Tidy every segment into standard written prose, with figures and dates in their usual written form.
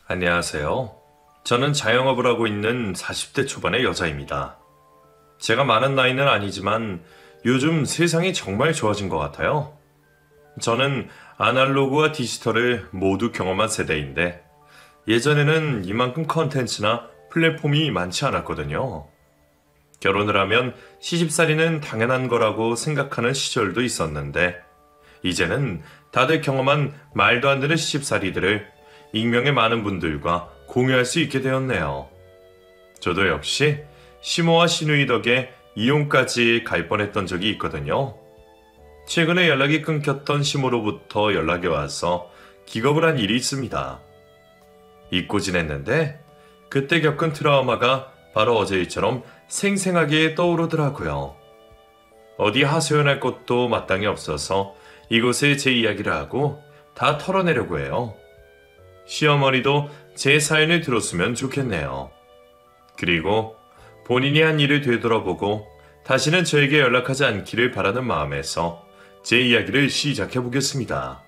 안녕하세요. 저는 자영업을 하고 있는 40대 초반의 여자입니다. 제가 많은 나이는 아니지만 요즘 세상이 정말 좋아진 것 같아요. 저는 아날로그와 디지털을 모두 경험한 세대인데 예전에는 이만큼 컨텐츠나 플랫폼이 많지 않았거든요. 결혼을 하면 시집살이는 당연한 거라고 생각하는 시절도 있었는데 이제는 다들 경험한 말도 안 되는 시집살이들을 익명의 많은 분들과 공유할 수 있게 되었네요. 저도 역시 시모와 시누이 덕에 이혼까지 갈 뻔했던 적이 있거든요. 최근에 연락이 끊겼던 시모로부터 연락이 와서 기겁을 한 일이 있습니다. 잊고 지냈는데 그때 겪은 트라우마가 바로 어제 일처럼 생생하게 떠오르더라고요. 어디 하소연할 것도 마땅히 없어서 이곳에 제 이야기를 하고 다 털어내려고 해요. 시어머니도 제 사연을 들었으면 좋겠네요. 그리고 본인이 한 일을 되돌아보고 다시는 저에게 연락하지 않기를 바라는 마음에서 제 이야기를 시작해 보겠습니다.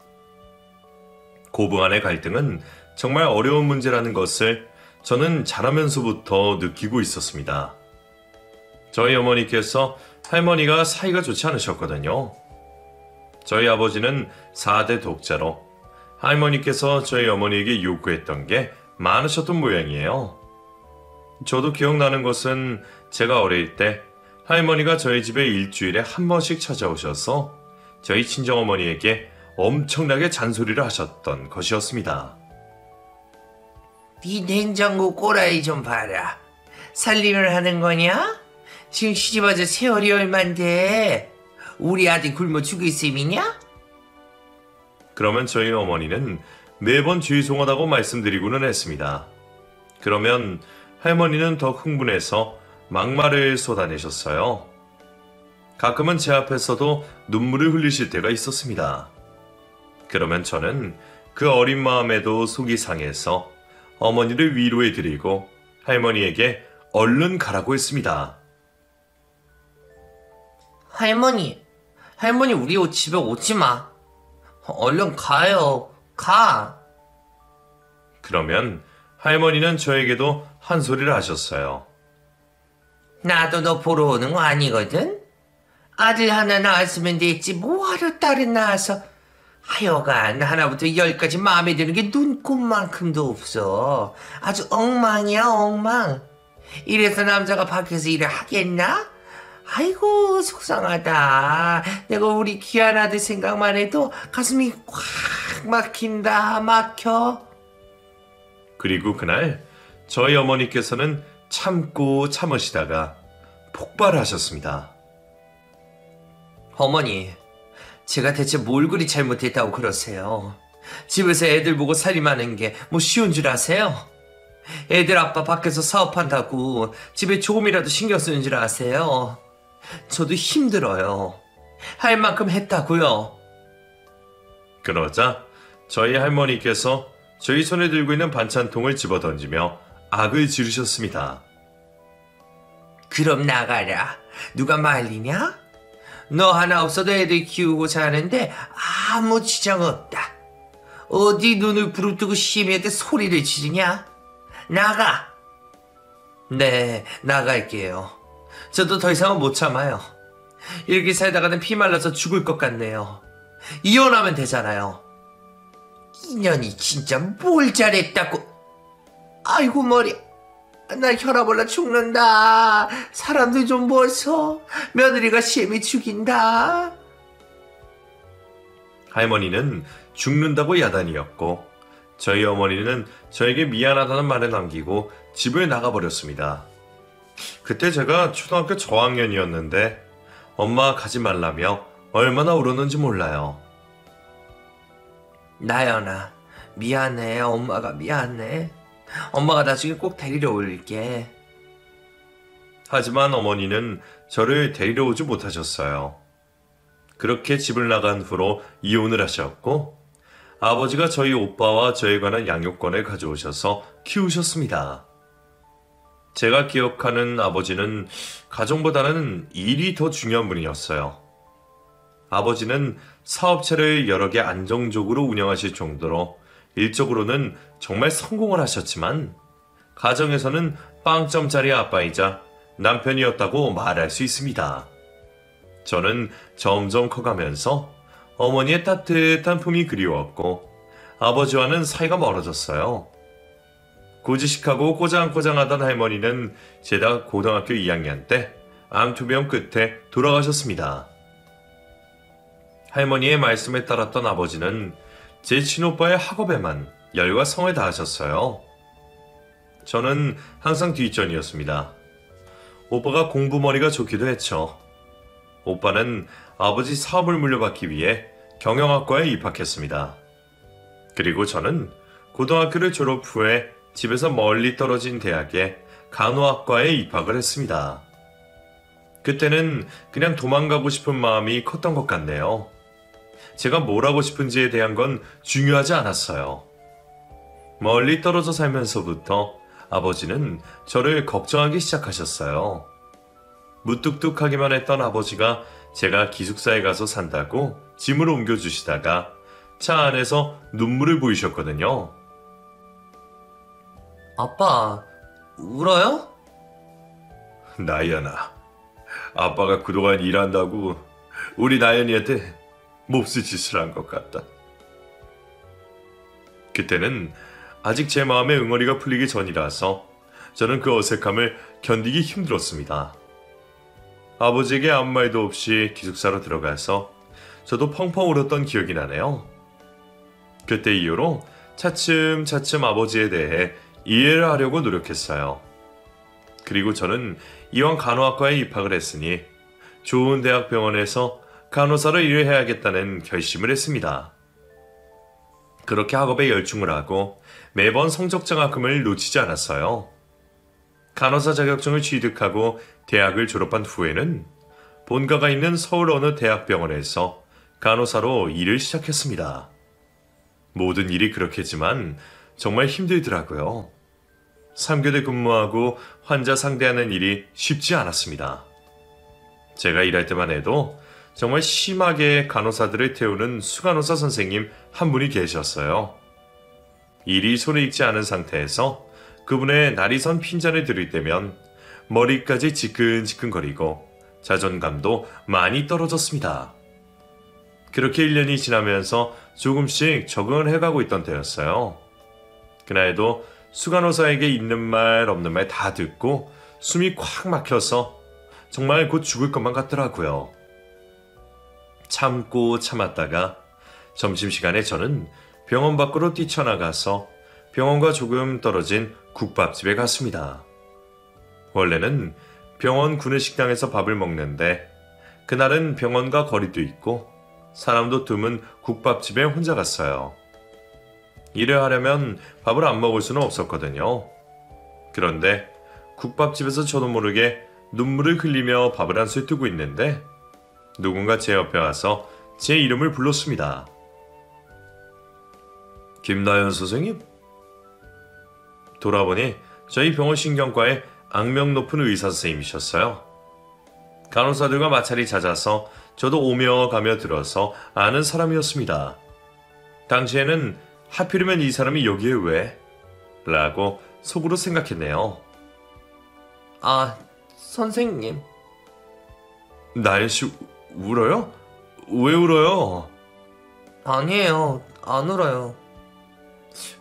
고부간의 갈등은 정말 어려운 문제라는 것을 저는 자라면서부터 느끼고 있었습니다. 저희 어머니께서 할머니가 사이가 좋지 않으셨거든요. 저희 아버지는 4대 독자로 할머니께서 저희 어머니에게 요구했던 게 많으셨던 모양이에요. 저도 기억나는 것은 제가 어릴 때 할머니가 저희 집에 일주일에 한 번씩 찾아오셔서 저희 친정어머니에게 엄청나게 잔소리를 하셨던 것이었습니다. 네 냉장고 꼬라지 좀 봐라. 살림을 하는 거냐? 지금 시집와서 세월이 얼만데 우리 아들 굶어 죽을 셈이냐? 그러면 저희 어머니는 매번 죄송하다고 말씀드리고는 했습니다. 그러면 할머니는 더 흥분해서 막말을 쏟아내셨어요. 가끔은 제 앞에서도 눈물을 흘리실 때가 있었습니다. 그러면 저는 그 어린 마음에도 속이 상해서 어머니를 위로해드리고 할머니에게 얼른 가라고 했습니다. 할머니 우리 집에 오지 마. 얼른 가요. 가. 그러면 할머니는 저에게도 한 소리를 하셨어요. 나도 너 보러 오는 거 아니거든? 아들 하나 낳았으면 됐지 뭐하러 딸을 낳아서. 하여간 하나부터 열까지 마음에 드는 게 눈곱만큼도 없어. 아주 엉망이야 엉망. 이래서 남자가 밖에서 일을 하겠나? 아이고 속상하다. 내가 우리 귀한 아들 생각만 해도 가슴이 꽉 막힌다. 막혀. 그리고 그날 저희 어머니께서는 참고 참으시다가 폭발하셨습니다. 어머니, 제가 대체 뭘 그리 잘못했다고 그러세요? 집에서 애들 보고 살림하는 게 뭐 쉬운 줄 아세요? 애들 아빠 밖에서 사업한다고 집에 조금이라도 신경 쓰는 줄 아세요? 저도 힘들어요. 할 만큼 했다고요. 그러자 저희 할머니께서 저희 손에 들고 있는 반찬통을 집어던지며 악을 지르셨습니다. 그럼 나가라. 누가 말리냐? 너 하나 없어도 애들 키우고 사는데 아무 지장 없다. 어디 눈을 부릅뜨고 심하게 소리를 지르냐? 나가. 네, 나갈게요. 저도 더 이상은 못 참아요. 이렇게 살다가는 피 말라서 죽을 것 같네요. 이혼하면 되잖아요. 인연이 진짜 뭘 잘했다고. 아이고 머리. 나 혈압 올라 죽는다. 사람들 좀 보소. 며느리가 심히 죽인다. 할머니는 죽는다고 야단이었고 저희 어머니는 저에게 미안하다는 말을 남기고 집을 나가버렸습니다. 그때 제가 초등학교 저학년이었는데 엄마가 가지 말라며 얼마나 울었는지 몰라요. 나연아, 미안해. 엄마가 미안해. 엄마가 나중에 꼭 데리러 올게. 하지만 어머니는 저를 데리러 오지 못하셨어요. 그렇게 집을 나간 후로 이혼을 하셨고 아버지가 저희 오빠와 저에 관한 양육권을 가져오셔서 키우셨습니다. 제가 기억하는 아버지는 가정보다는 일이 더 중요한 분이었어요. 아버지는 사업체를 여러 개 안정적으로 운영하실 정도로 일적으로는 정말 성공을 하셨지만 가정에서는 빵점짜리 아빠이자 남편이었다고 말할 수 있습니다. 저는 점점 커가면서 어머니의 따뜻한 품이 그리웠고 아버지와는 사이가 멀어졌어요. 고지식하고 꼬장꼬장하던 할머니는 제가 고등학교 2학년 때 암투병 끝에 돌아가셨습니다. 할머니의 말씀에 따랐던 아버지는 제 친오빠의 학업에만 열과 성을 다하셨어요. 저는 항상 뒷전이었습니다. 오빠가 공부머리가 좋기도 했죠. 오빠는 아버지 사업을 물려받기 위해 경영학과에 입학했습니다. 그리고 저는 고등학교를 졸업 후에 집에서 멀리 떨어진 대학에 간호학과에 입학을 했습니다. 그때는 그냥 도망가고 싶은 마음이 컸던 것 같네요. 제가 뭘 하고 싶은지에 대한 건 중요하지 않았어요. 멀리 떨어져 살면서부터 아버지는 저를 걱정하기 시작하셨어요. 무뚝뚝하기만 했던 아버지가 제가 기숙사에 가서 산다고 짐을 옮겨주시다가 차 안에서 눈물을 보이셨거든요. 아빠, 울어요? 나연아, 아빠가 그동안 일한다고 우리 나연이한테 몹쓸 짓을 한 것 같다. 그때는 아직 제 마음의 응어리가 풀리기 전이라서 저는 그 어색함을 견디기 힘들었습니다. 아버지에게 아무 말도 없이 기숙사로 들어가서 저도 펑펑 울었던 기억이 나네요. 그때 이후로 차츰차츰 아버지에 대해 이해를 하려고 노력했어요. 그리고 저는 이왕 간호학과에 입학을 했으니 좋은 대학병원에서 간호사로 일을 해야겠다는 결심을 했습니다. 그렇게 학업에 열중을 하고 매번 성적 장학금을 놓치지 않았어요. 간호사 자격증을 취득하고 대학을 졸업한 후에는 본가가 있는 서울 어느 대학병원에서 간호사로 일을 시작했습니다. 모든 일이 그렇겠지만 정말 힘들더라고요. 3교대 근무하고 환자 상대하는 일이 쉽지 않았습니다. 제가 일할 때만 해도 정말 심하게 간호사들을 태우는 수간호사 선생님 한 분이 계셨어요. 일이 손에 익지 않은 상태에서 그분의 날이 선 핀잔을 들일 때면 머리까지 지끈지끈거리고 자존감도 많이 떨어졌습니다. 그렇게 1년이 지나면서 조금씩 적응을 해가고 있던 때였어요. 그날도 수간호사에게 있는 말 없는 말 다 듣고 숨이 콱 막혀서 정말 곧 죽을 것만 같더라고요. 참고 참았다가 점심시간에 저는 병원 밖으로 뛰쳐나가서 병원과 조금 떨어진 국밥집에 갔습니다. 원래는 병원 구내식당에서 밥을 먹는데 그날은 병원과 거리도 있고 사람도 드문 국밥집에 혼자 갔어요. 일을 하려면 밥을 안 먹을 수는 없었거든요. 그런데 국밥집에서 저도 모르게 눈물을 흘리며 밥을 한 술 뜨고 있는데 누군가 제 옆에 와서 제 이름을 불렀습니다. 김나연 선생님? 돌아보니 저희 병원 신경과의 악명 높은 의사 선생님이셨어요. 간호사들과 마찰이 잦아서 저도 오며 가며 들어서 아는 사람이었습니다. 당시에는 하필이면 이 사람이 여기에 왜? 라고 속으로 생각했네요. 아, 선생님. 나연씨 울어요? 왜 울어요? 아니에요, 안 울어요.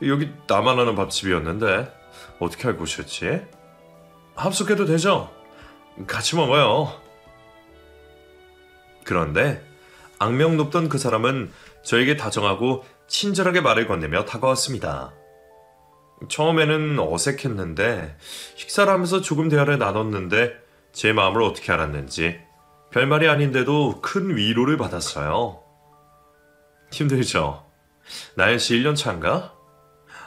여기 나만 아는 밥집이었는데 어떻게 알고 오셨지? 합숙해도 되죠? 같이 먹어요. 그런데 악명 높던 그 사람은 저에게 다정하고 친절하게 말을 건네며 다가왔습니다. 처음에는 어색했는데 식사를 하면서 조금 대화를 나눴는데 제 마음을 어떻게 알았는지 별말이 아닌데도 큰 위로를 받았어요. 힘들죠? 나연씨 1년 차인가?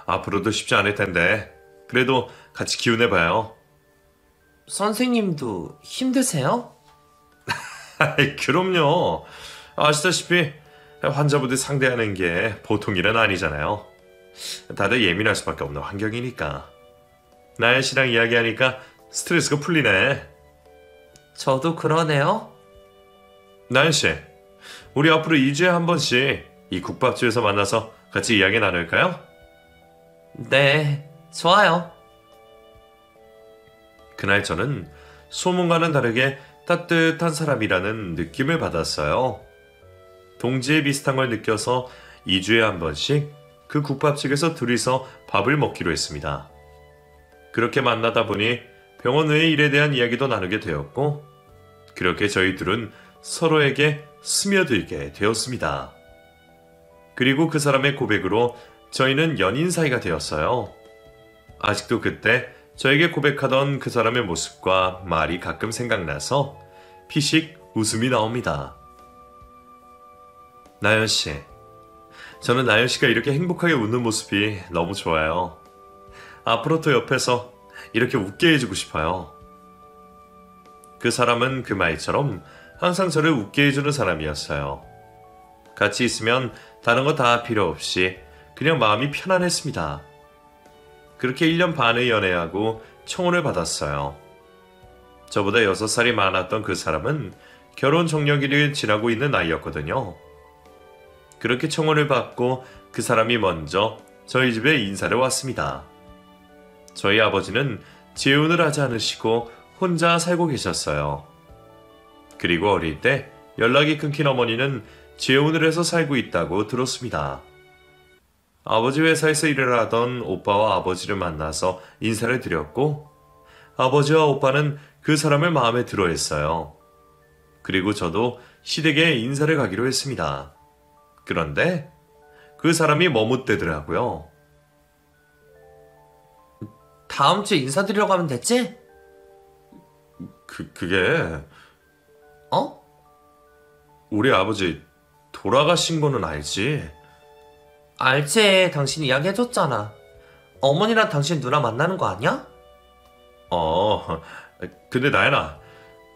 앞으로도 쉽지 않을 텐데 그래도 같이 기운내봐요. 선생님도 힘드세요? 아이, 그럼요. 아시다시피 환자분들 상대하는 게 보통 일은 아니잖아요. 다들 예민할 수밖에 없는 환경이니까. 나연 씨랑 이야기하니까 스트레스가 풀리네. 저도 그러네요. 나연 씨, 우리 앞으로 2주에 한 번씩 이 국밥집에서 만나서 같이 이야기 나눌까요? 네, 좋아요. 그날 저는 소문과는 다르게 따뜻한 사람이라는 느낌을 받았어요. 동지에 비슷한 걸 느껴서 2주에 한 번씩 그 국밥집에서 둘이서 밥을 먹기로 했습니다. 그렇게 만나다 보니 병원 외의 일에 대한 이야기도 나누게 되었고, 그렇게 저희 둘은 서로에게 스며들게 되었습니다. 그리고 그 사람의 고백으로 저희는 연인 사이가 되었어요. 아직도 그때 저에게 고백하던 그 사람의 모습과 말이 가끔 생각나서 피식 웃음이 나옵니다. 나연 씨, 저는 나연 씨가 이렇게 행복하게 웃는 모습이 너무 좋아요. 앞으로도 옆에서 이렇게 웃게 해주고 싶어요. 그 사람은 그 말처럼 항상 저를 웃게 해주는 사람이었어요. 같이 있으면 다른 거 다 필요 없이 그냥 마음이 편안했습니다. 그렇게 1년 반을 연애하고 청혼을 받았어요. 저보다 6살이 많았던 그 사람은 결혼 적령기를 지나고 있는 나이였거든요. 그렇게 청혼을 받고 그 사람이 먼저 저희 집에 인사를 왔습니다. 저희 아버지는 재혼을 하지 않으시고 혼자 살고 계셨어요. 그리고 어릴 때 연락이 끊긴 어머니는 재혼을 해서 살고 있다고 들었습니다. 아버지 회사에서 일을 하던 오빠와 아버지를 만나서 인사를 드렸고, 아버지와 오빠는 그 사람을 마음에 들어 했어요. 그리고 저도 시댁에 인사를 가기로 했습니다. 그런데 그 사람이 머뭇대더라고요. 다음 주에 인사드리려고 하면 됐지? 그게 어? 우리 아버지 돌아가신 거는 알지? 알지, 당신이 이야기해줬잖아. 어머니랑 당신 누나 만나는 거 아니야? 근데 나연아,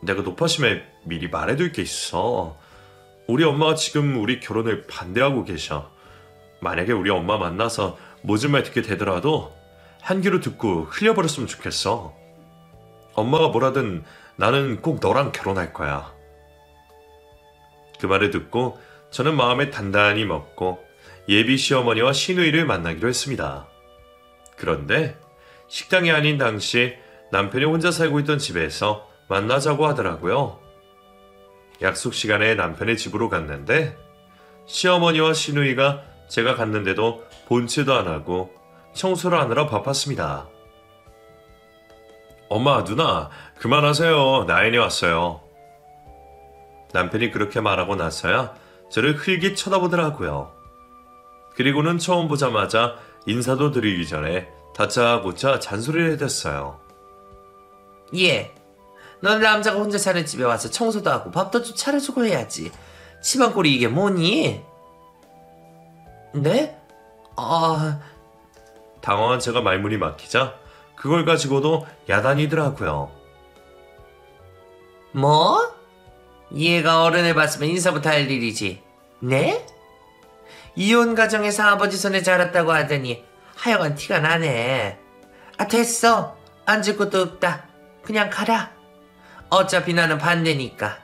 내가 노파심에 미리 말해둘 게 있어. 우리 엄마가 지금 우리 결혼을 반대하고 계셔. 만약에 우리 엄마 만나서 모진 말 듣게 되더라도 한 귀로 듣고 흘려버렸으면 좋겠어. 엄마가 뭐라든 나는 꼭 너랑 결혼할 거야. 그 말을 듣고 저는 마음에 단단히 먹고 예비 시어머니와 시누이를 만나기로 했습니다. 그런데 식당이 아닌 당시 남편이 혼자 살고 있던 집에서 만나자고 하더라고요. 약속 시간에 남편의 집으로 갔는데 시어머니와 시누이가 제가 갔는데도 본체도 안 하고 청소를 하느라 바빴습니다. 엄마, 누나, 그만하세요. 나연이 왔어요. 남편이 그렇게 말하고 나서야 저를 흘깃 쳐다보더라고요. 그리고는 처음 보자마자 인사도 드리기 전에 다짜고짜 잔소리를 해댔어요. 예. 넌 남자가 혼자 사는 집에 와서 청소도 하고 밥도 좀 차려주고 해야지. 집안 꼴이 이게 뭐니? 네? 당황한 제가 말문이 막히자 그걸 가지고도 야단이더라고요. 뭐? 얘가 어른을 봤으면 인사부터 할 일이지. 네? 이혼 가정에서 아버지 손에 자랐다고 하더니 하여간 티가 나네. 됐어. 앉을 것도 없다. 그냥 가라. 어차피 나는 반대니까.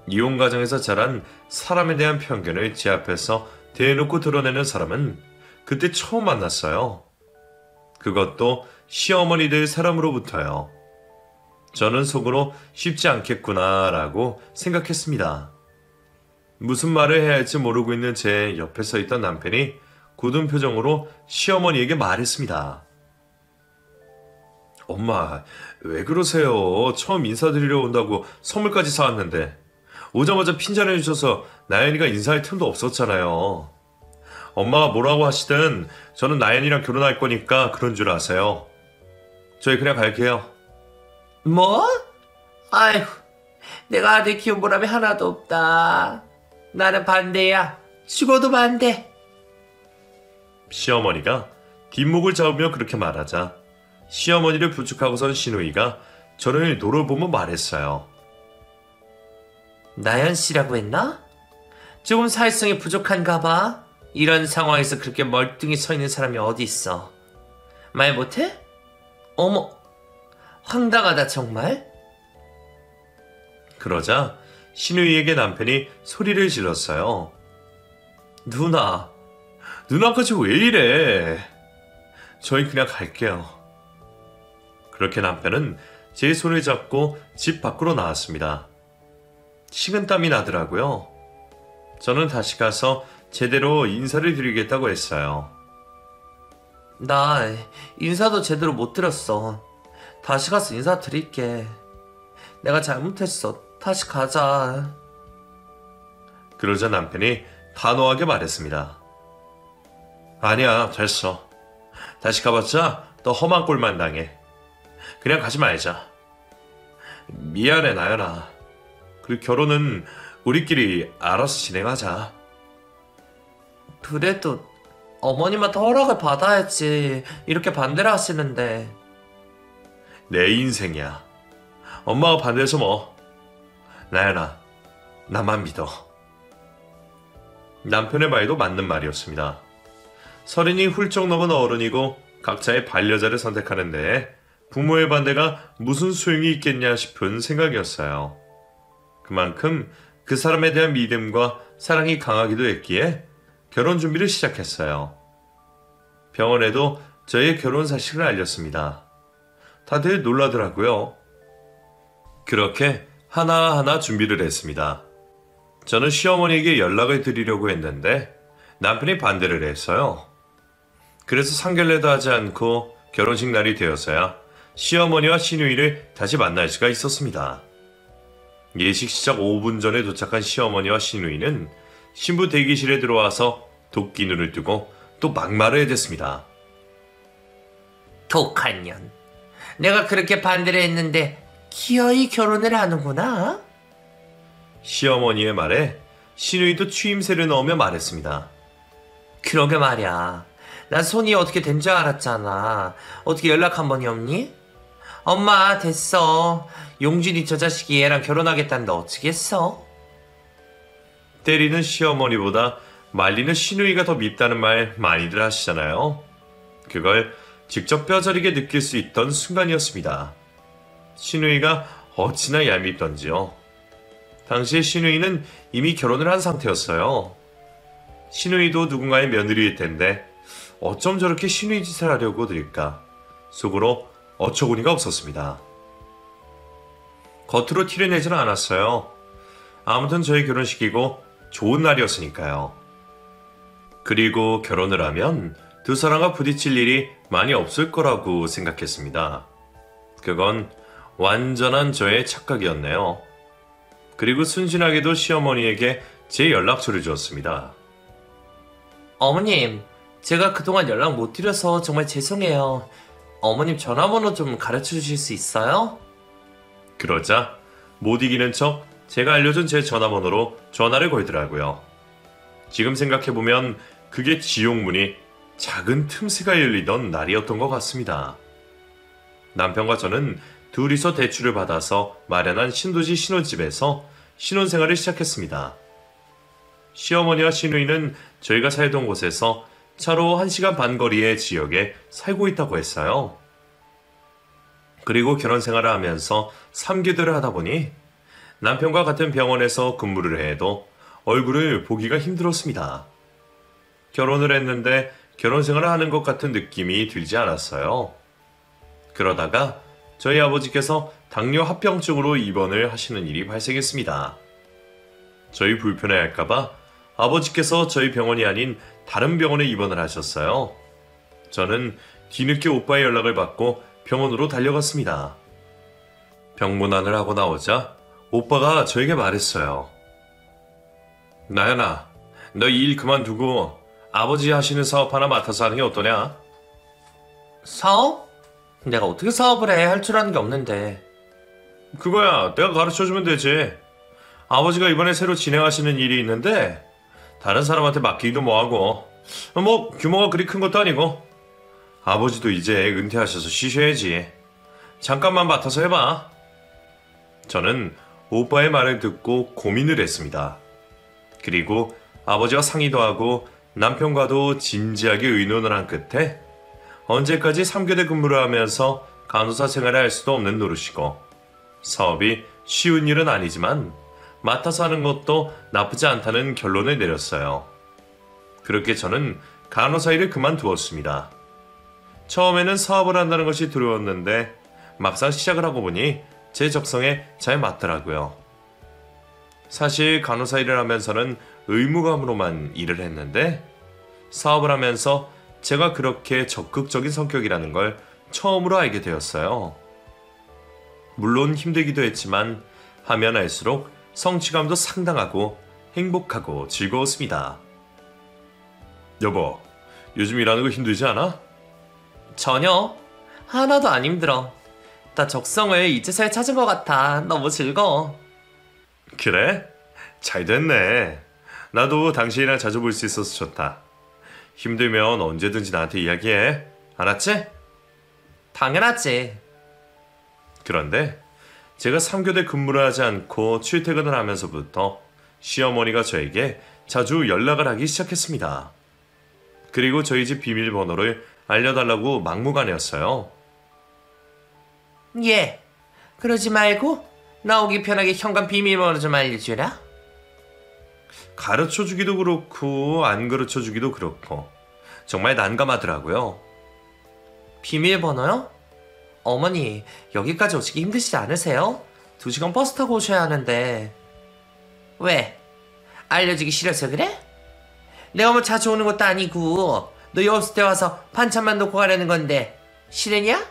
이혼 가정에서 자란 사람에 대한 편견을 제 앞에서 대놓고 드러내는 사람은 그때 처음 만났어요. 그것도 시어머니들 사람으로부터요. 저는 속으로 쉽지 않겠구나라고 생각했습니다. 무슨 말을 해야 할지 모르고 있는 제 옆에 서 있던 남편이 굳은 표정으로 시어머니에게 말했습니다. 엄마, 왜 그러세요? 처음 인사드리러 온다고 선물까지 사왔는데 오자마자 핀잔해 주셔서 나연이가 인사할 틈도 없었잖아요. 엄마가 뭐라고 하시든 저는 나연이랑 결혼할 거니까 그런 줄 아세요. 저희 그냥 갈게요. 뭐? 아이고, 내가 아들 키운 보람이 하나도 없다. 나는 반대야. 죽어도 반대. 시어머니가 뒷목을 잡으며 그렇게 말하자 시어머니를 부축하고선 시누이가 저를 노려보며 말했어요. 나연 씨라고 했나? 조금 사회성이 부족한가 봐. 이런 상황에서 그렇게 멀뚱히 서 있는 사람이 어디 있어. 말 못해? 어머, 황당하다 정말. 그러자 시누이에게 남편이 소리를 질렀어요. 누나, 누나까지 왜 이래? 저희 그냥 갈게요. 그렇게 남편은 제 손을 잡고 집 밖으로 나왔습니다. 식은땀이 나더라고요. 저는 다시 가서 제대로 인사를 드리겠다고 했어요. 나 인사도 제대로 못 드렸어. 다시 가서 인사 드릴게. 내가 잘못했어. 다시 가자. 그러자 남편이 단호하게 말했습니다. 아니야, 됐어. 다시 가봤자 또 험한 꼴만 당해. 그냥 가지 말자. 미안해, 나연아. 그리고 결혼은 우리끼리 알아서 진행하자. 그래도 어머님한테 허락을 받아야지. 이렇게 반대를 하시는데. 내 인생이야. 엄마가 반대해서 뭐. 나연아, 나만 믿어. 남편의 말도 맞는 말이었습니다. 서른이 훌쩍 넘은 어른이고 각자의 반려자를 선택하는데 부모의 반대가 무슨 소용이 있겠냐 싶은 생각이었어요. 그만큼 그 사람에 대한 믿음과 사랑이 강하기도 했기에 결혼 준비를 시작했어요. 병원에도 저의 결혼 사실을 알렸습니다. 다들 놀라더라고요. 그렇게 하나하나 준비를 했습니다. 저는 시어머니에게 연락을 드리려고 했는데 남편이 반대를 했어요. 그래서 상견례도 하지 않고 결혼식 날이 되어서야 시어머니와 시누이를 다시 만날 수가 있었습니다. 예식 시작 5분 전에 도착한 시어머니와 시누이는 신부 대기실에 들어와서 도끼 눈을 뜨고 또 막말을 해댔습니다. 독한 년. 내가 그렇게 반대를 했는데 기어이 결혼을 하는구나. 시어머니의 말에 시누이도 추임새를 넣으며 말했습니다. 그러게 말이야. 난 손이 어떻게 된 줄 알았잖아. 어떻게 연락 한 번이 없니? 엄마 됐어. 용준이 저 자식이 얘랑 결혼하겠다는데 어찌겠어? 때리는 시어머니보다 말리는 시누이가 더 밉다는 말 많이들 하시잖아요. 그걸 직접 뼈저리게 느낄 수 있던 순간이었습니다. 시누이가 어찌나 얄밉던지요. 당시에 시누이는 이미 결혼을 한 상태였어요. 시누이도 누군가의 며느리일 텐데 어쩜 저렇게 시누이 짓을 하려고 들까 속으로 어처구니가 없었습니다. 겉으로 티를 내지는 않았어요. 아무튼 저희 결혼식이고 좋은 날이었으니까요. 그리고 결혼을 하면 두 사람과 부딪힐 일이 많이 없을 거라고 생각했습니다. 그건 완전한 저의 착각이었네요. 그리고 순진하게도 시어머니에게 제 연락처를 주었습니다. 어머님, 제가 그동안 연락 못 드려서 정말 죄송해요. 어머님 전화번호 좀 가르쳐 주실 수 있어요? 그러자 못 이기는 척 제가 알려준 제 전화번호로 전화를 걸더라고요. 지금 생각해보면 그게 지옥문이 작은 틈새가 열리던 날이었던 것 같습니다. 남편과 저는 둘이서 대출을 받아서 마련한 신도시 신혼집에서 신혼생활을 시작했습니다. 시어머니와 시누이는 저희가 살던 곳에서 차로 1시간 반 거리의 지역에 살고 있다고 했어요. 그리고 결혼 생활을 하면서 3개월을 하다 보니 남편과 같은 병원에서 근무를 해도 얼굴을 보기가 힘들었습니다. 결혼을 했는데 결혼 생활을 하는 것 같은 느낌이 들지 않았어요. 그러다가 저희 아버지께서 당뇨 합병증으로 입원을 하시는 일이 발생했습니다. 저희 불편해할까봐 아버지께서 저희 병원이 아닌 다른 병원에 입원을 하셨어요. 저는 뒤늦게 오빠의 연락을 받고 병원으로 달려갔습니다. 병문안을 하고 나오자 오빠가 저에게 말했어요. 나연아, 너 이 일 그만두고 아버지 하시는 사업 하나 맡아서 하는 게 어떠냐? 사업? 내가 어떻게 사업을 해? 할 줄 아는 게 없는데. 그거야, 내가 가르쳐주면 되지. 아버지가 이번에 새로 진행하시는 일이 있는데 다른 사람한테 맡기기도 뭐하고 뭐 규모가 그리 큰 것도 아니고 아버지도 이제 은퇴하셔서 쉬셔야지. 잠깐만 맡아서 해봐. 저는 오빠의 말을 듣고 고민을 했습니다. 그리고 아버지와 상의도 하고 남편과도 진지하게 의논을 한 끝에 언제까지 3교대 근무를 하면서 간호사 생활을 할 수도 없는 노릇이고 사업이 쉬운 일은 아니지만 맡아서 하는 것도 나쁘지 않다는 결론을 내렸어요. 그렇게 저는 간호사 일을 그만두었습니다. 처음에는 사업을 한다는 것이 두려웠는데 막상 시작을 하고 보니 제 적성에 잘 맞더라고요. 사실 간호사 일을 하면서는 의무감으로만 일을 했는데 사업을 하면서 제가 그렇게 적극적인 성격이라는 걸 처음으로 알게 되었어요. 물론 힘들기도 했지만 하면 할수록 성취감도 상당하고 행복하고 즐거웠습니다. 여보, 요즘 일하는 거 힘들지 않아? 전혀. 하나도 안 힘들어. 나 적성을 이제서야 찾은 것 같아. 너무 즐거워. 그래? 잘 됐네. 나도 당신이랑 자주 볼 수 있어서 좋다. 힘들면 언제든지 나한테 이야기해. 알았지? 당연하지. 그런데 제가 3교대 근무를 하지 않고 출퇴근을 하면서부터 시어머니가 저에게 자주 연락을 하기 시작했습니다. 그리고 저희 집 비밀번호를 알려달라고 막무가내였어요. 예. 그러지 말고 나오기 편하게 현관 비밀번호 좀 알려주라. 가르쳐주기도 그렇고 안 가르쳐주기도 그렇고 정말 난감하더라고요. 비밀번호요? 어머니, 여기까지 오시기 힘드시지 않으세요? 2시간 버스 타고 오셔야 하는데. 왜? 알려주기 싫어서 그래? 내가 뭐 자주 오는 것도 아니고 너 없을 때 와서 반찬만 놓고 가려는 건데 싫으냐?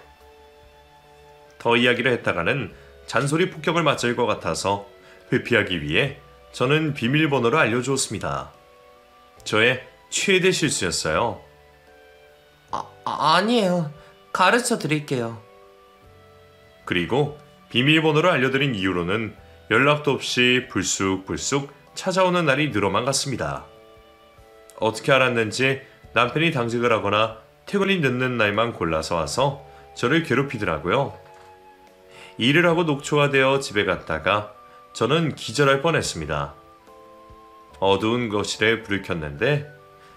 더 이야기를 했다가는 잔소리 폭격을 맞을 것 같아서 회피하기 위해 저는 비밀번호를 알려주었습니다. 저의 최대 실수였어요. 아니에요. 가르쳐 드릴게요. 그리고 비밀번호를 알려드린 이후로는 연락도 없이 불쑥불쑥 찾아오는 날이 늘어만 갔습니다. 어떻게 알았는지 남편이 당직을 하거나 퇴근이 늦는 날만 골라서 와서 저를 괴롭히더라고요. 일을 하고 녹초가 되어 집에 갔다가 저는 기절할 뻔했습니다. 어두운 거실에 불을 켰는데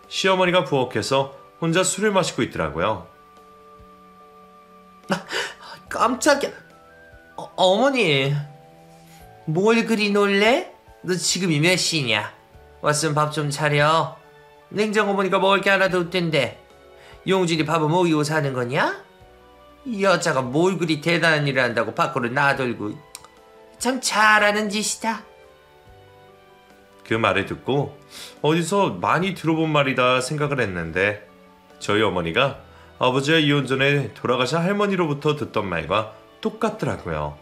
시어머니가 부엌에서 혼자 술을 마시고 있더라고요. 깜짝이야. 어머니. 뭘 그리 놀래? 너 지금이 몇 시냐? 왔으면 밥 좀 차려. 냉장고 보니까 먹을 게 하나도 없던데 용준이 밥은 먹이고 사는 거냐? 이 여자가 뭘 그리 대단한 일을 한다고 밖으로 나돌고. 참 잘하는 짓이다. 그 말을 듣고 어디서 많이 들어본 말이다 생각을 했는데 저희 어머니가 아버지와 이혼 전에 돌아가신 할머니로부터 듣던 말과 똑같더라고요.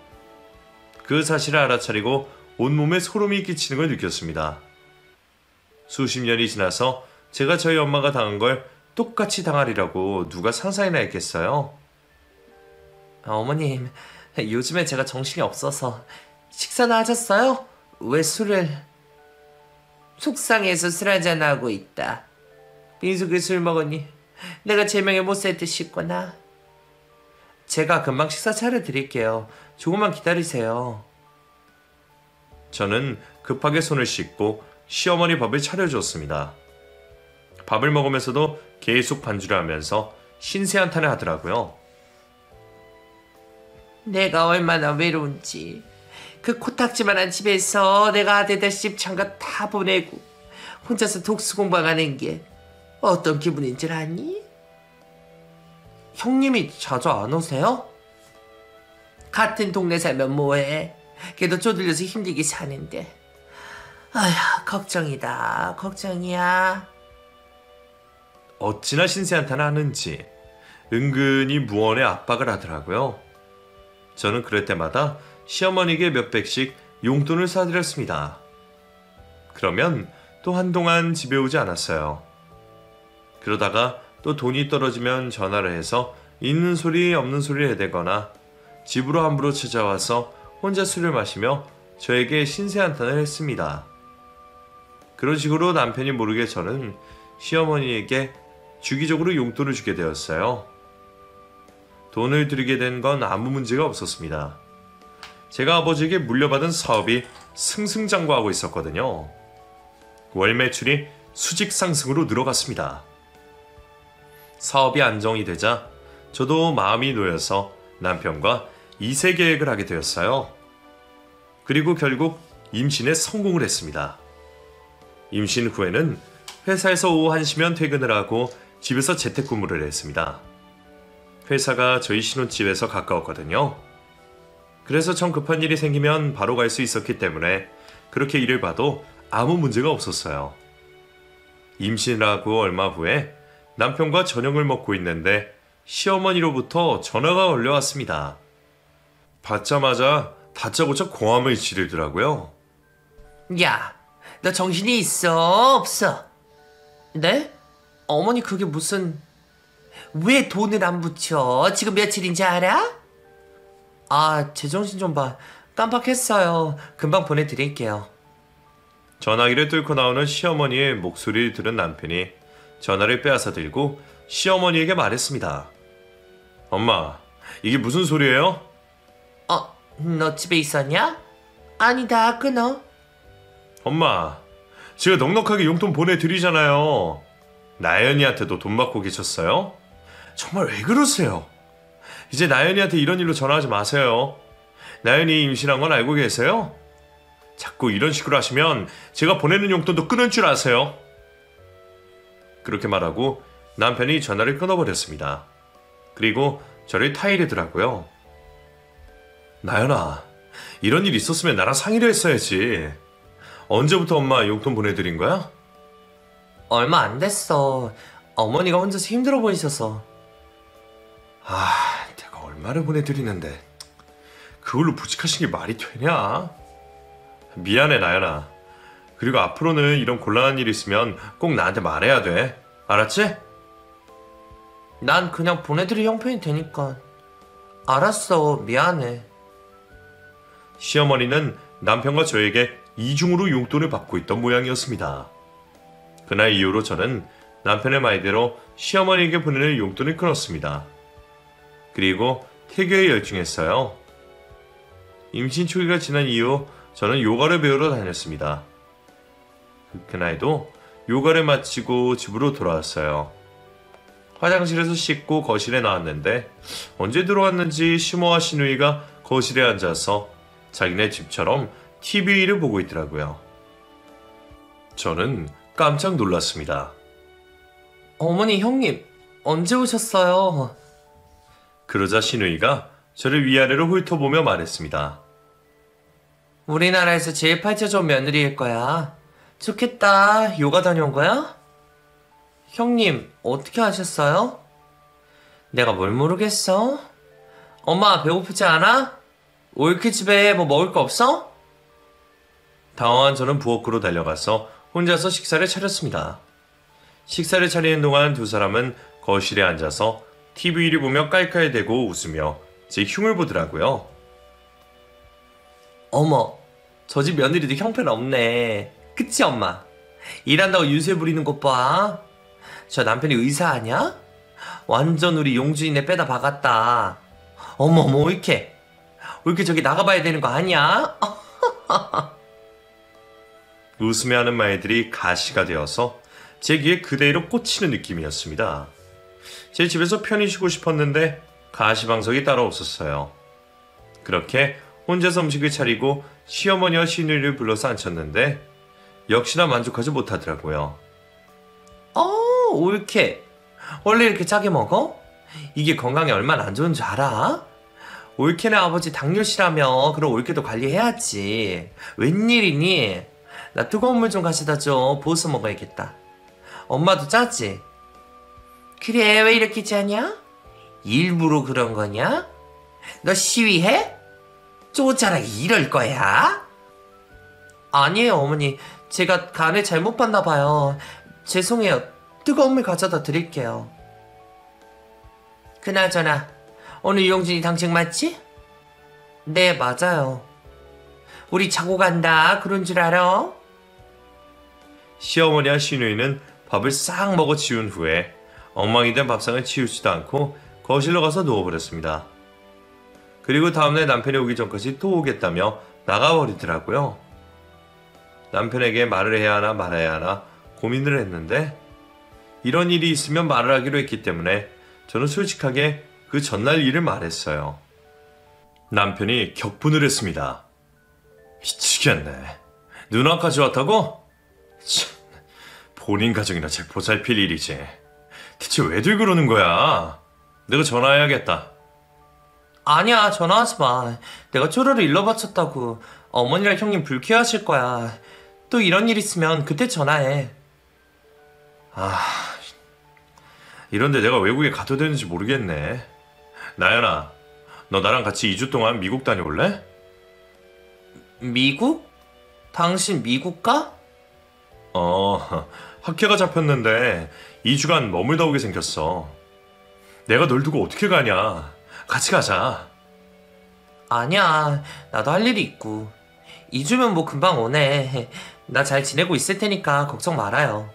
그 사실을 알아차리고 온몸에 소름이 끼치는 걸 느꼈습니다. 수십 년이 지나서 제가 저희 엄마가 당한 걸 똑같이 당하리라고 누가 상상이나 했겠어요? 어머님, 요즘에 제가 정신이 없어서. 식사나 하셨어요? 왜 술을? 속상해서 술 한잔하고 있다. 민숙이 술 먹었니? 내가 제명에 못 살 듯 싶구나. 제가 금방 식사 차려드릴게요. 조금만 기다리세요. 저는 급하게 손을 씻고 시어머니 밥을 차려주었습니다. 밥을 먹으면서도 계속 반주를 하면서 신세한탄을 하더라고요. 내가 얼마나 외로운지. 그 코딱지만한 집에서 내가 아들들 집 장가 다 보내고 혼자서 독수 공부하는 게 어떤 기분인 줄 아니? 형님이 자주 안 오세요? 같은 동네 살면 뭐해? 걔도 쪼들려서 힘들게 사는데. 아휴, 걱정이다. 걱정이야. 어찌나 신세한탄을 하는지 은근히 무언의 압박을 하더라고요. 저는 그럴 때마다 시어머니에게 몇백씩 용돈을 사드렸습니다. 그러면 또 한동안 집에 오지 않았어요. 그러다가 또 돈이 떨어지면 전화를 해서 있는 소리 없는 소리를 해대거나 집으로 함부로 찾아와서 혼자 술을 마시며 저에게 신세한탄을 했습니다. 그런 식으로 남편이 모르게 저는 시어머니에게 주기적으로 용돈을 주게 되었어요. 돈을 드리게 된 건 아무 문제가 없었습니다. 제가 아버지에게 물려받은 사업이 승승장구하고 있었거든요. 월 매출이 수직 상승으로 늘어갔습니다. 사업이 안정이 되자 저도 마음이 놓여서 남편과 2세 계획을 하게 되었어요. 그리고 결국 임신에 성공을 했습니다. 임신 후에는 회사에서 오후 1시면 퇴근을 하고 집에서 재택근무를 했습니다. 회사가 저희 신혼집에서 가까웠거든요. 그래서 정 급한 일이 생기면 바로 갈 수 있었기 때문에 그렇게 일을 봐도 아무 문제가 없었어요. 임신을 하고 얼마 후에 남편과 저녁을 먹고 있는데 시어머니로부터 전화가 걸려왔습니다. 받자마자 다짜고짜 고함을 지르더라고요. 야, 너 정신이 있어, 없어? 네? 어머니 그게 무슨... 왜 돈을 안 붙여? 지금 며칠인지 알아? 아, 제정신 좀 봐. 깜빡했어요. 금방 보내드릴게요. 전화기를 뚫고 나오는 시어머니의 목소리를 들은 남편이 전화를 빼앗아 들고 시어머니에게 말했습니다. 엄마, 이게 무슨 소리예요? 너 집에 있었냐? 아니다, 끊어. 엄마, 제가 넉넉하게 용돈 보내드리잖아요. 나연이한테도 돈 받고 계셨어요? 정말 왜 그러세요? 이제 나연이한테 이런 일로 전화하지 마세요. 나연이 임신한 건 알고 계세요? 자꾸 이런 식으로 하시면 제가 보내는 용돈도 끊을 줄 아세요? 그렇게 말하고 남편이 전화를 끊어버렸습니다. 그리고 저를 타이르더라고요. 나연아, 이런 일 있었으면 나랑 상의를 했어야지. 언제부터 엄마 용돈 보내드린 거야? 얼마 안 됐어. 어머니가 혼자서 힘들어 보이셔서. 내가 얼마를 보내드리는데 그걸로 부직하신 게 말이 되냐? 미안해 나연아. 그리고 앞으로는 이런 곤란한 일 있으면 꼭 나한테 말해야 돼. 알았지? 난 그냥 보내드릴 형편이 되니까. 알았어, 미안해. 시어머니는 남편과 저에게 이중으로 용돈을 받고 있던 모양이었습니다. 그날 이후로 저는 남편의 말대로 시어머니에게 보내는 용돈을 끊었습니다. 그리고 태교에 열중했어요. 임신 초기가 지난 이후 저는 요가를 배우러 다녔습니다. 그날도 요가를 마치고 집으로 돌아왔어요. 화장실에서 씻고 거실에 나왔는데 언제 들어왔는지 시모와 시누이가 거실에 앉아서 자기네 집처럼 TV를 보고 있더라고요. 저는 깜짝 놀랐습니다. 어머니, 형님, 언제 오셨어요? 그러자 시누이가 저를 위아래로 훑어보며 말했습니다. 우리나라에서 제일 팔자 좋은 며느리일 거야. 좋겠다. 요가 다녀온 거야? 형님, 어떻게 하셨어요? 내가 뭘 모르겠어? 엄마, 배고프지 않아? 올케 집에 뭐 먹을 거 없어? 당황한 저는 부엌으로 달려가서 혼자서 식사를 차렸습니다. 식사를 차리는 동안 두 사람은 거실에 앉아서 TV를 보며 깔깔대고 웃으며 제 흉을 보더라고요. 어머, 저 집 며느리도 형편없네. 그치, 엄마? 일한다고 유세 부리는 것 봐. 저 남편이 의사 아냐? 완전 우리 용준이네 빼다 박았다. 어머머, 왜 이렇게 저기 나가봐야 되는 거 아니야? 웃으며 하는 말들이 가시가 되어서 제 귀에 그대로 꽂히는 느낌이었습니다. 제 집에서 편히 쉬고 싶었는데 가시방석이 따로 없었어요. 그렇게 혼자서 음식을 차리고 시어머니와 시누이를 불러서 앉혔는데 역시나 만족하지 못하더라고요. 올케. 원래 이렇게 짜게 먹어? 이게 건강에 얼마나 안 좋은 줄 알아? 올케네 아버지 당뇨시라며. 그럼 올케도 관리해야지. 웬일이니? 나 뜨거운 물 좀 가져다 줘. 부어서 먹어야겠다. 엄마도 짜지? 그래, 왜 이렇게 짜냐? 일부러 그런 거냐? 너 시위해? 쪼잘하게 이럴 거야? 아니에요, 어머니. 제가 간을 잘못 봤나 봐요. 죄송해요. 뜨거운 물 가져다 드릴게요. 그나저나 오늘 용준이 당직 맞지? 네, 맞아요. 우리 자고 간다 그런 줄 알아? 시어머니와 시누이는 밥을 싹 먹어 치운 후에 엉망이 된 밥상을 치우지도 않고 거실로 가서 누워버렸습니다. 그리고 다음날 남편이 오기 전까지 또 오겠다며 나가버리더라고요. 남편에게 말을 해야 하나 말아야 하나 고민을 했는데 이런 일이 있으면 말을 하기로 했기 때문에 저는 솔직하게 그 전날 일을 말했어요. 남편이 격분을 했습니다. 미치겠네. 누나까지 왔다고? 참, 본인 가정이나 제 보살필 일이지. 대체 왜들 그러는 거야? 내가 전화해야겠다. 아니야, 전화하지 마. 내가 초로를 일러 바쳤다고 어머니랑 형님 불쾌하실 거야. 또 이런 일 있으면 그때 전화해. 이런데 내가 외국에 가도 되는지 모르겠네. 나연아, 너 나랑 같이 2주 동안 미국 다녀올래? 미국? 당신 미국 가? 학회가 잡혔는데 2주간 머물다 오게 생겼어. 내가 널 두고 어떻게 가냐. 같이 가자. 아니야, 나도 할 일이 있고. 2주면 뭐 금방 오네. 나 잘 지내고 있을 테니까 걱정 말아요.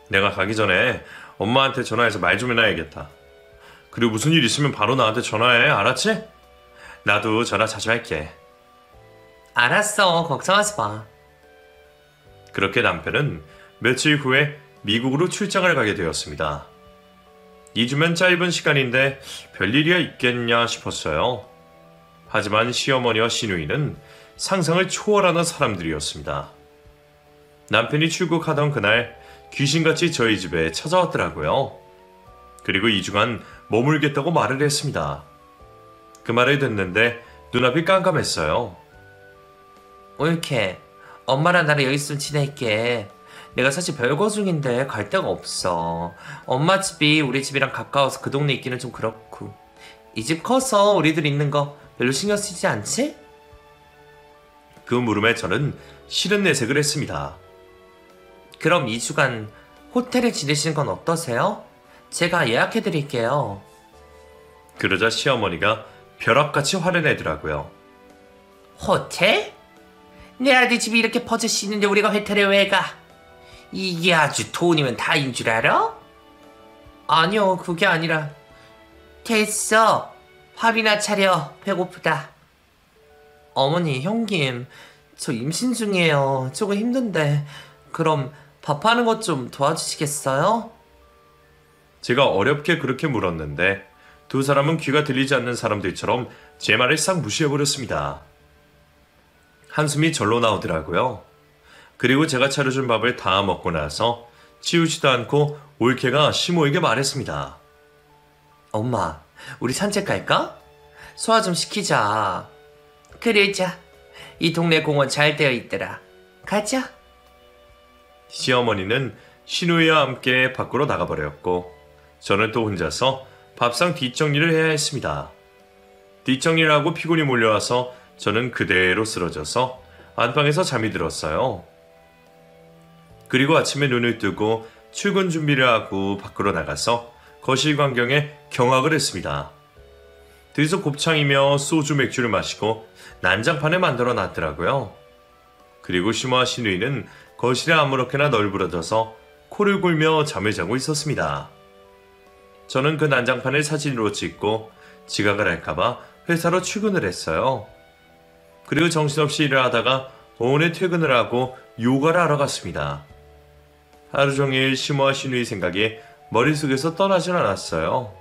내가 가기 전에 엄마한테 전화해서 말 좀 해놔야겠다. 그리고 무슨 일 있으면 바로 나한테 전화해. 알았지? 나도 전화 자주 할게. 알았어, 걱정하지 마. 그렇게 남편은 며칠 후에 미국으로 출장을 가게 되었습니다. 2주면 짧은 시간인데 별일이야 있겠냐 싶었어요. 하지만 시어머니와 시누이는 상상을 초월하는 사람들이었습니다. 남편이 출국하던 그날 귀신같이 저희 집에 찾아왔더라고요. 그리고 2주간 머물겠다고 말을 했습니다. 그 말을 듣는데 눈앞이 깜깜했어요. 옳게, 엄마랑 나랑 여기 있으면 지낼게. 내가 사실 별거 중인데 갈 데가 없어. 엄마 집이 우리 집이랑 가까워서 그 동네 있기는 좀 그렇고. 이 집 커서 우리들 있는 거 별로 신경 쓰지 않지? 그 물음에 저는 싫은 내색을 했습니다. 그럼 2주간 호텔에 지내시는 건 어떠세요? 제가 예약해드릴게요. 그러자 시어머니가 벼락같이 화를 내더라고요. 호텔? 내 아들 집이 이렇게 버젓이 있는데 우리가 호텔에 왜 가? 이게 아주 돈이면 다인 줄 알아? 아니요, 그게 아니라. 됐어. 밥이나 차려. 배고프다. 어머니, 형님, 저 임신 중이에요. 조금 힘든데. 그럼 밥하는 것 좀 도와주시겠어요? 제가 어렵게 그렇게 물었는데 두 사람은 귀가 들리지 않는 사람들처럼 제 말을 싹 무시해버렸습니다. 한숨이 절로 나오더라고요. 그리고 제가 차려준 밥을 다 먹고 나서 치우지도 않고 올케가 시모에게 말했습니다. 엄마, 우리 산책 갈까? 소화 좀 시키자. 그러자. 이 동네 공원 잘 되어 있더라. 가자. 시어머니는 시누이와 함께 밖으로 나가버렸고 저는 또 혼자서 밥상 뒷정리를 해야 했습니다. 뒷정리를 하고 피곤이 몰려와서 저는 그대로 쓰러져서 안방에서 잠이 들었어요. 그리고 아침에 눈을 뜨고 출근 준비를 하고 밖으로 나가서 거실 광경에 경악을 했습니다. 뒤에서 곱창이며 소주 맥주를 마시고 난장판을 만들어 놨더라고요. 그리고 시모와 시누이는 거실에 아무렇게나 널브러져서 코를 골며 잠을 자고 있었습니다. 저는 그 난장판을 사진으로 찍고 지각을 할까봐 회사로 출근을 했어요. 그리고 정신없이 일을 하다가 오후에 퇴근을 하고 요가를 하러 갔습니다. 하루 종일 시모와 시누이 생각이 머릿속에서 떠나질 않았어요.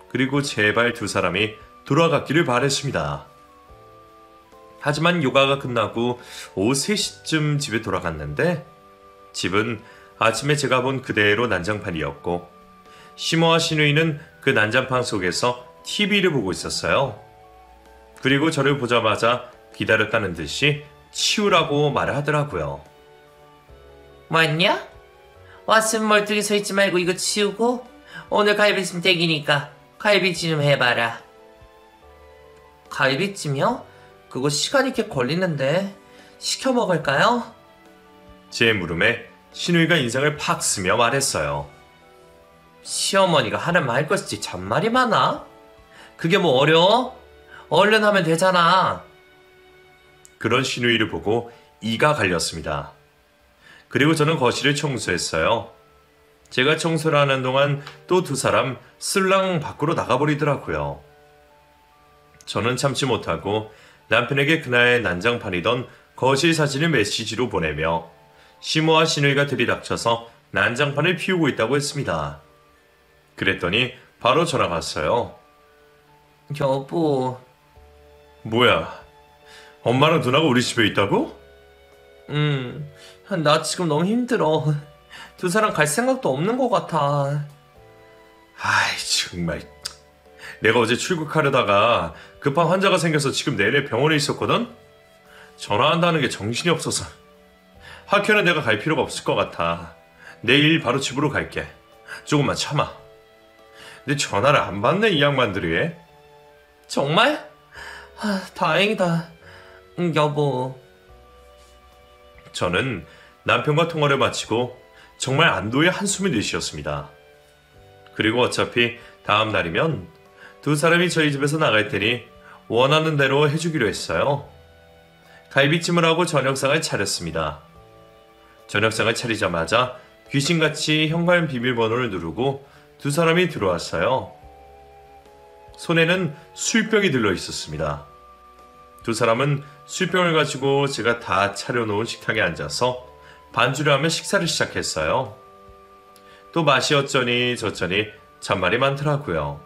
그리고 제발 두 사람이 돌아갔기를 바랬습니다. 하지만 요가가 끝나고 오후 3시쯤 집에 돌아갔는데 집은 아침에 제가 본 그대로 난장판이었고 시모와 시누이는 그 난장판 속에서 TV를 보고 있었어요. 그리고 저를 보자마자 기다렸다는 듯이 치우라고 말을 하더라고요. 왔냐? 왔으면 멀뚱히 서 있지 말고 이거 치우고 오늘 갈비찜 땡기니까 갈비찜 좀 해봐라. 갈비찜이요? 그거 시간이 꽤 걸리는데 시켜 먹을까요? 제 물음에 시누이가 인상을 팍 쓰며 말했어요. 시어머니가 하는 말 것이지 잔말이 많아? 그게 뭐 어려워? 얼른 하면 되잖아. 그런 시누이를 보고 이가 갈렸습니다. 그리고 저는 거실을 청소했어요. 제가 청소를 하는 동안 또 두 사람 슬랑 밖으로 나가버리더라고요. 저는 참지 못하고 남편에게 그날 난장판이던 거실 사진을 메시지로 보내며 시모와 시누이가 들이닥쳐서 난장판을 피우고 있다고 했습니다. 그랬더니 바로 전화가 왔어요. 여보. 뭐야? 엄마랑 누나가 우리 집에 있다고? 나 지금 너무 힘들어. 두 사람 갈 생각도 없는 것 같아. 아이, 정말. 내가 어제 출국하려다가 급한 환자가 생겨서 지금 내내 병원에 있었거든? 전화한다는 게 정신이 없어서. 학교는 내가 갈 필요가 없을 것 같아. 내일 바로 집으로 갈게. 조금만 참아. 근데 전화를 안 받네, 이 양반들이. 정말? 다행이다. 여보. 저는 남편과 통화를 마치고 정말 안도의 한숨을 내쉬었습니다. 그리고 어차피 다음 날이면 두 사람이 저희 집에서 나갈 테니 원하는 대로 해주기로 했어요. 갈비찜을 하고 저녁상을 차렸습니다. 저녁상을 차리자마자 귀신같이 현관 비밀번호를 누르고 두 사람이 들어왔어요. 손에는 술병이 들러 있었습니다. 두 사람은 술병을 가지고 제가 다 차려놓은 식탁에 앉아서 반주를 하며 식사를 시작했어요. 또 맛이 어쩌니 저쩌니 잔말이 많더라고요.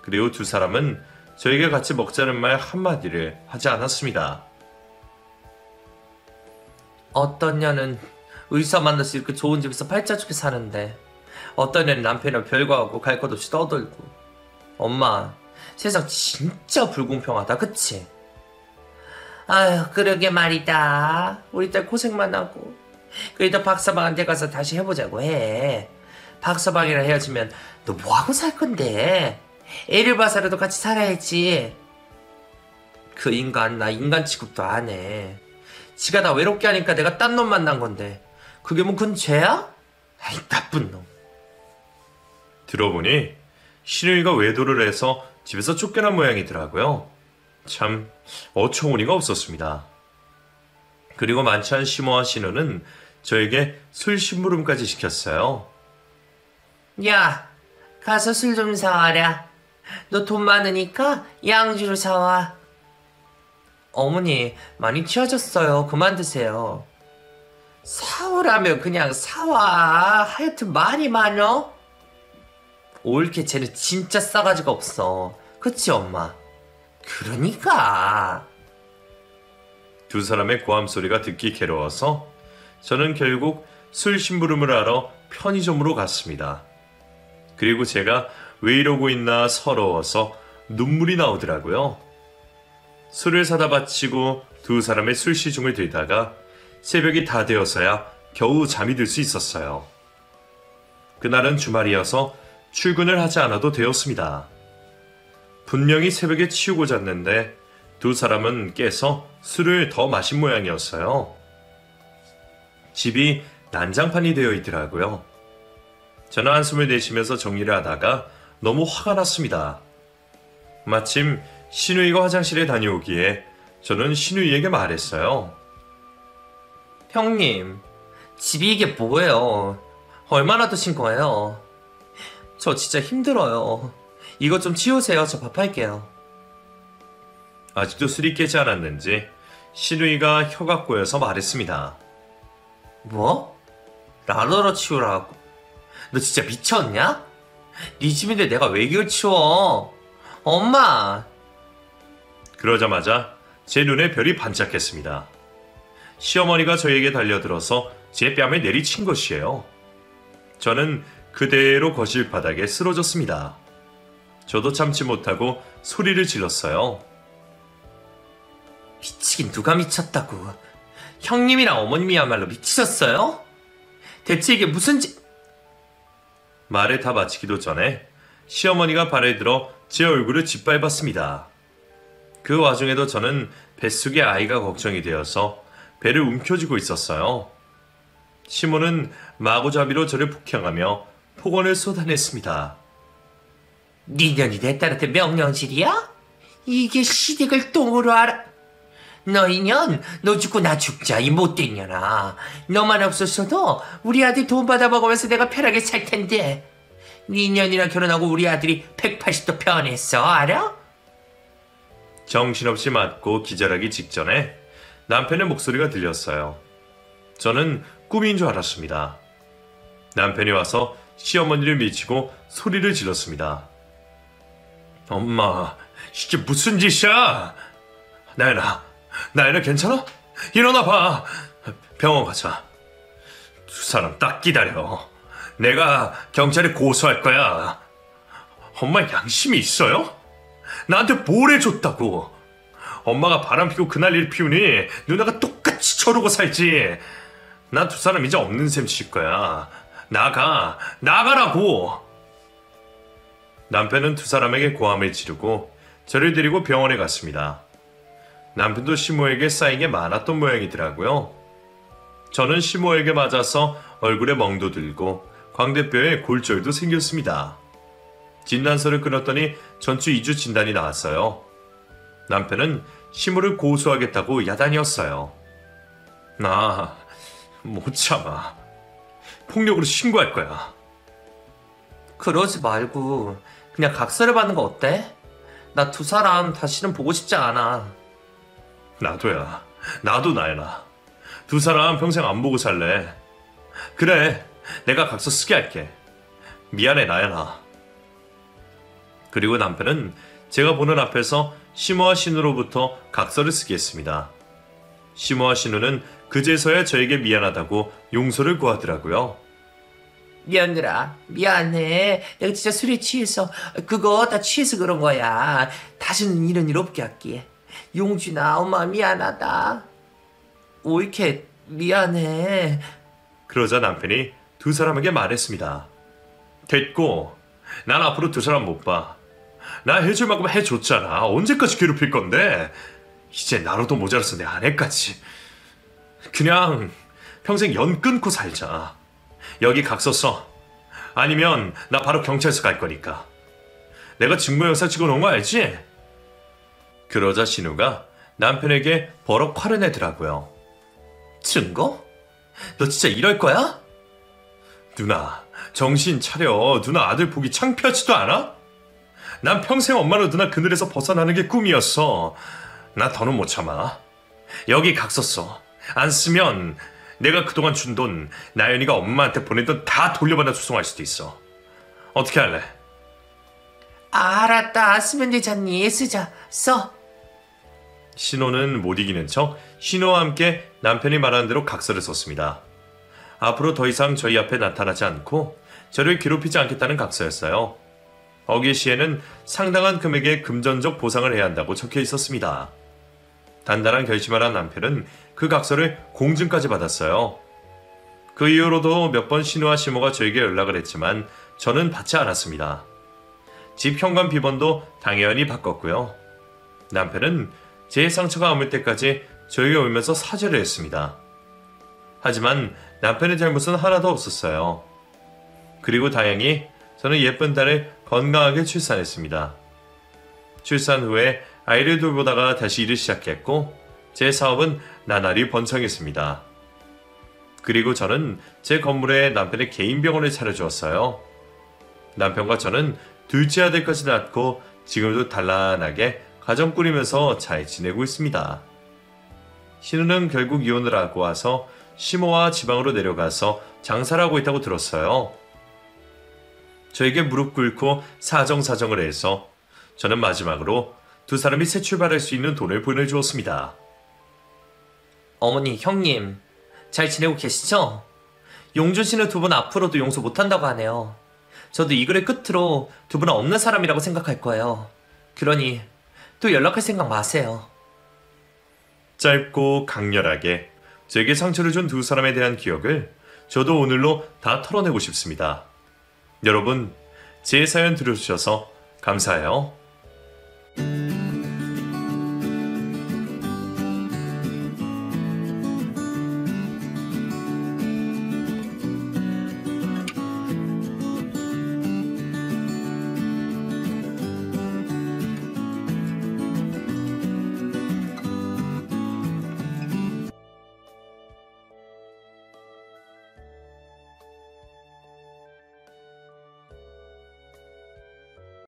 그리고 두 사람은 저에게 같이 먹자는 말 한마디를 하지 않았습니다. 어떤 년은 의사 만나서 이렇게 좋은 집에서 팔자주게 사는데 어떤 년은 남편이랑 별거하고 갈 것 없이 떠들고. 엄마, 세상 진짜 불공평하다, 그치? 아유, 그러게 말이다. 우리 딸 고생만 하고. 그래도 박서방한테 가서 다시 해보자고 해. 박서방이랑 헤어지면 너 뭐하고 살 건데? 애를 봐서라도 같이 살아야지. 그 인간, 나 인간 취급도 안 해. 지가 나 외롭게 하니까 내가 딴 놈 만난 건데 그게 뭐 그건 죄야? 아이, 나쁜 놈. 들어보니 신우이가 외도를 해서 집에서 쫓겨난 모양이더라고요. 참 어처구니가 없었습니다. 그리고 만취한 시모와 신우는 저에게 술 심부름까지 시켰어요. 야, 가서 술 좀 사와라. 너 돈 많으니까 양주로 사와. 어머니, 많이 취하셨어요. 그만 드세요. 사오라면 그냥 사와. 하여튼 말이 많어. 올케 쟤는 진짜 싸가지가 없어. 그치, 엄마? 그러니까. 두 사람의 고함 소리가 듣기 괴로워서 저는 결국 술 심부름을 하러 편의점으로 갔습니다. 그리고 제가 왜 이러고 있나 서러워서 눈물이 나오더라고요. 술을 사다 바치고 두 사람의 술 시중을 들다가 새벽이 다 되어서야 겨우 잠이 들 수 있었어요. 그날은 주말이어서 출근을 하지 않아도 되었습니다. 분명히 새벽에 치우고 잤는데 두 사람은 깨서 술을 더 마신 모양이었어요. 집이 난장판이 되어 있더라고요. 저는 한숨을 내쉬면서 정리를 하다가 너무 화가 났습니다. 마침 신우이가 화장실에 다녀오기에 저는 신우이에게 말했어요. 형님, 집이 이게 뭐예요? 얼마나 드신 거예요? 저 진짜 힘들어요. 이것 좀 치우세요. 저 밥할게요. 아직도 술이 깨지 않았는지 신우이가 혀가 꼬여서 말했습니다. 뭐? 라더러 치우라고? 너 진짜 미쳤냐? 네 집인데 내가 왜 이걸 치워? 엄마! 그러자마자 제 눈에 별이 반짝했습니다. 시어머니가 저에게 달려들어서 제 뺨에 내리친 것이에요. 저는 그대로 거실 바닥에 쓰러졌습니다. 저도 참지 못하고 소리를 질렀어요. 미치긴 누가 미쳤다고. 형님이랑 어머님이야말로 미치셨어요? 대체 이게 무슨 말을 다 마치기도 전에 시어머니가 발을 들어 제 얼굴을 짓밟았습니다. 그 와중에도 저는 뱃속의 아이가 걱정이 되어서 배를 움켜쥐고 있었어요. 시모는 마구잡이로 저를 폭행하며 폭언을 쏟아냈습니다. 니년이 내 딸한테 명령질이야? 이게 시댁을 똥으로 알아. 너 이년, 너 죽고 나 죽자, 이 못된 년아. 너만 없었어도 우리 아들 돈 받아 먹으면서 내가 편하게 살 텐데. 니 년이랑 결혼하고 우리 아들이 180도 변했어, 알아? 정신없이 맞고 기절하기 직전에 남편의 목소리가 들렸어요. 저는 꿈인 줄 알았습니다. 남편이 와서 시어머니를 미치고 소리를 질렀습니다. 엄마, 이게 무슨 짓이야? 나연아 괜찮아? 일어나 봐. 병원 가자. 두 사람 딱 기다려. 내가 경찰에 고소할 거야. 엄마 양심이 있어요? 나한테 뭘 해줬다고. 엄마가 바람 피고 그 난리를 피우니 누나가 똑같이 저러고 살지. 난 두 사람 이제 없는 셈 칠 거야. 나가라고. 남편은 두 사람에게 고함을 지르고 저를 데리고 병원에 갔습니다. 남편도 시모에게 쌓인 게 많았던 모양이더라고요. 저는 시모에게 맞아서 얼굴에 멍도 들고 광대뼈에 골절도 생겼습니다. 진단서를 끊었더니 전주 2주 진단이 나왔어요. 남편은 시모를 고소하겠다고 야단이었어요. 나 못 참아. 폭력으로 신고할 거야. 그러지 말고 그냥 각서를 받는 거 어때? 나 두 사람 다시는 보고 싶지 않아. 나도야. 나도 나연아. 두 사람 평생 안 보고 살래. 그래, 내가 각서 쓰게 할게. 미안해, 나연아. 그리고 남편은 제가 보는 앞에서 시모와 신우로부터 각서를 쓰게 했습니다. 시모와 신우는 그제서야 저에게 미안하다고 용서를 구하더라고요. 며느라, 미안해. 내가 진짜 술에 취해서, 그거 다 취해서 그런 거야. 다시는 이런 일 없게 할게. 용준아, 엄마 미안하다. 왜 이렇게 미안해. 그러자 남편이 두 사람에게 말했습니다. 됐고, 난 앞으로 두 사람 못 봐. 나 해줄 만큼 해줬잖아. 언제까지 괴롭힐 건데? 이제 나로도 모자라서 내 아내까지. 그냥 평생 연 끊고 살자. 여기 각서 써. 아니면 나 바로 경찰서 갈 거니까. 내가 증거 영상 찍어놓은 거 알지? 그러자 신우가 남편에게 버럭 화를 내더라고요. 증거? 너 진짜 이럴 거야? 누나, 정신 차려. 누나 아들 보기 창피하지도 않아? 난 평생 엄마로 누나 그늘에서 벗어나는 게 꿈이었어. 나 더는 못 참아. 여기 각서 써. 안 쓰면 내가 그동안 준 돈 나연이가 엄마한테 보낸 돈 다 돌려받아 소송할 수도 있어. 어떻게 할래? 알았다. 쓰면 되잖니. 쓰자. 써. 신호는 못 이기는 척 신호와 함께 남편이 말하는 대로 각서를 썼습니다. 앞으로 더 이상 저희 앞에 나타나지 않고 저를 괴롭히지 않겠다는 각서였어요. 어귀 시에는 상당한 금액의 금전적 보상을 해야 한다고 적혀 있었습니다. 단단한 결심을 한 남편은 그 각서를 공증까지 받았어요. 그 이후로도 몇 번 신우와 시모가 저에게 연락을 했지만 저는 받지 않았습니다. 집 현관 비번도 당연히 바꿨고요. 남편은 제 상처가 아물 때까지 저에게 울면서 사죄를 했습니다. 하지만 남편의 잘못은 하나도 없었어요. 그리고 다행히 저는 예쁜 딸을 건강하게 출산했습니다. 출산 후에 아이를 돌보다가 다시 일을 시작했고 제 사업은 나날이 번창했습니다. 그리고 저는 제 건물에 남편의 개인 병원을 차려주었어요. 남편과 저는 둘째 아들까지 낳고 지금도 단란하게 가정 꾸리면서 잘 지내고 있습니다. 신우는 결국 이혼을 하고 와서 시모와 지방으로 내려가서 장사를 하고 있다고 들었어요. 저에게 무릎 꿇고 사정사정을 해서 저는 마지막으로 두 사람이 새 출발할 수 있는 돈을 보내주었습니다. 어머니, 형님, 잘 지내고 계시죠? 용준 씨는 두 분 앞으로도 용서 못한다고 하네요. 저도 이 글의 끝으로 두 분은 없는 사람이라고 생각할 거예요. 그러니 또 연락할 생각 마세요. 짧고 강렬하게 제게 상처를 준 두 사람에 대한 기억을 저도 오늘로 다 털어내고 싶습니다. 여러분, 제 사연 들어주셔서 감사해요.